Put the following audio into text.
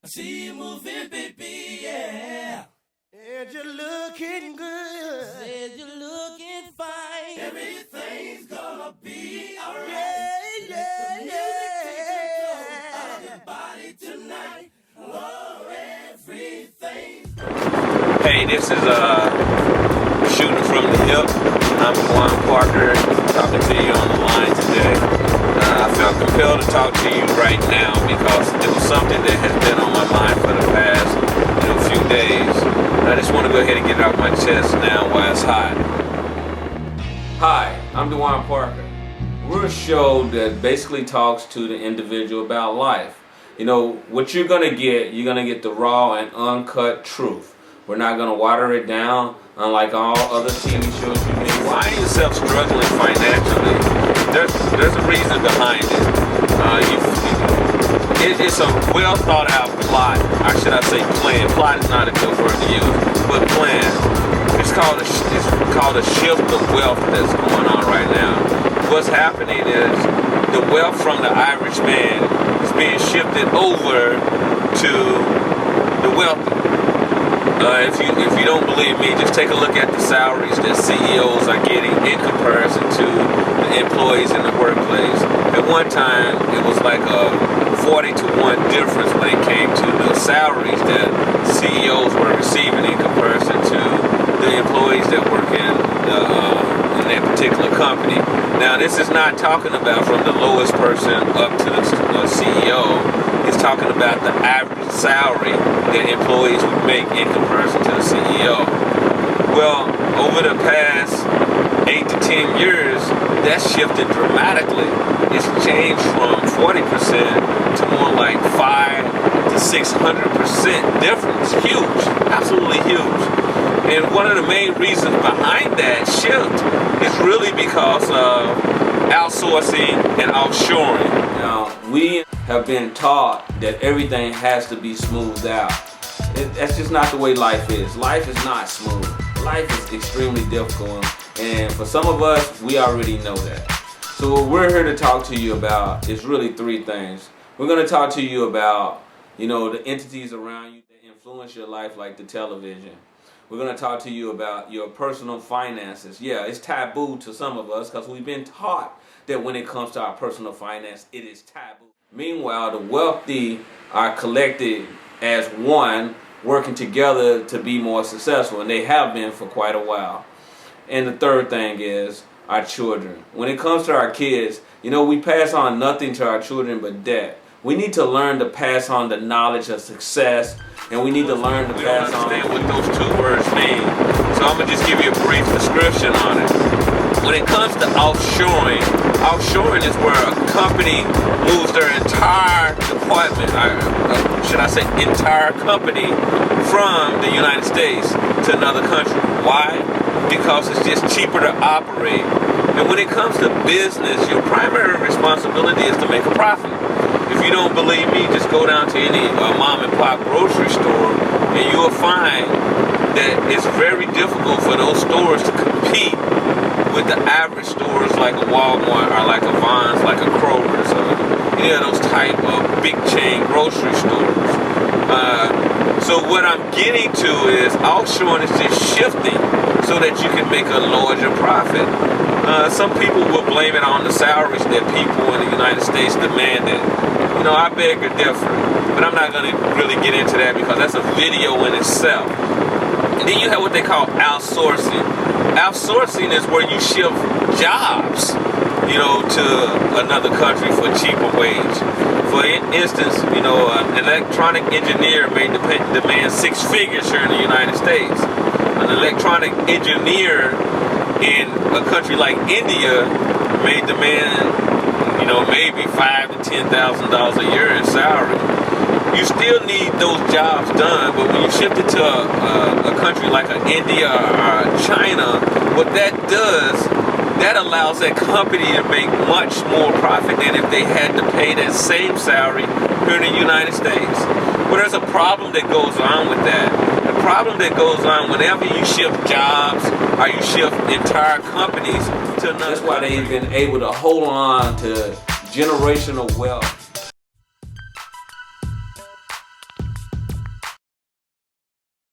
I see you moving, baby, yeah. And you're looking good. Said you're looking fine. Everything's gonna be alright. Out of your body tonight. Oh, everything. Hey, this is Shooting from the Hip. I'm Juan Parker, talking to you on the line today. I felt compelled to talk to you right now because it was something that has been on my mind for the past few days. I just want to go ahead and get it off my chest now while it's hot. Hi, I'm DeJuan Parker. We're a show that basically talks to the individual about life. You know, what you're going to get the raw and uncut truth. We're not going to water it down unlike all other TV shows you may find yourself struggling financially. There's a reason behind it. It's a well thought out plot, or should I say plan. Plot is not a good word to use, but plan. It's called a shift of wealth that's going on right now. What's happening is the wealth from the Irish man is being shifted over to the wealthy. If you don't believe me, just take a look at the salaries that CEOs are getting in comparison to the employees in the workplace. At one time, it was like a 40-to-1 difference when it came to the salaries that CEOs were receiving in comparison to the employees that work in that particular company. Now, this is not talking about from the lowest person up to the CEO. It's talking about the average salary that employees would make in comparison to the CEO. Well, over the past 8 to 10 years, that's shifted dramatically. It's changed from 40% to more like 5 to 600% difference. Huge, absolutely huge. And one of the main reasons behind that shift is really because of outsourcing and offshoring. Now, we have been taught that everything has to be smoothed out. That's just not the way life is. Life is not smooth. Life is extremely difficult, and for some of us, we already know that. So what we're here to talk to you about is really three things. We're going to talk to you about, the entities around you that influence your life, like the television. We're going to talk to you about your personal finances. Yeah, it's taboo to some of us because we've been taught that when it comes to our personal finance, it is taboo. Meanwhile, the wealthy are collected as one, working together to be more successful, and they have been for quite a while. And the third thing is our children. When it comes to our kids, we pass on nothing to our children but debt. We need to learn to pass on the knowledge of success, and we need to learn to pass on. We don't understand what those two words mean, so I'm going to just give you a brief description on it. When it comes to offshoring is where a company moves their entire department, should I say entire company, from the United States to another country. Why? Because it's just cheaper to operate. And when it comes to business, your primary responsibility is to make a profit. If you don't believe me, just go down to any mom and pop grocery store and you will find that it's very difficult for those stores to compete with the average stores like a Walmart or like a Vons, like a Kroger's, those type of big chain grocery stores. So what I'm getting to is offshoring is just shifting so that you can make a larger profit. Some people will blame it on the salaries that people in the United States demanded. I beg to differ, but I'm not going to really get into that because that's a video in itself. And then you have what they call outsourcing. Outsourcing is where you shift jobs, to another country for a cheaper wage. For instance, an electronic engineer may demand 6 figures here in the United States. An electronic engineer in a country like India may demand, maybe $5,000 to $10,000 a year in salary. You still need those jobs done, but when you shift it to a country like India or China, what that does, that allows that company to make much more profit than if they had to pay that same salary here in the United States. Well, there's a problem that goes on with that. The problem that goes on whenever you shift jobs or you shift entire companies to another. That's why they've been able to hold on to generational wealth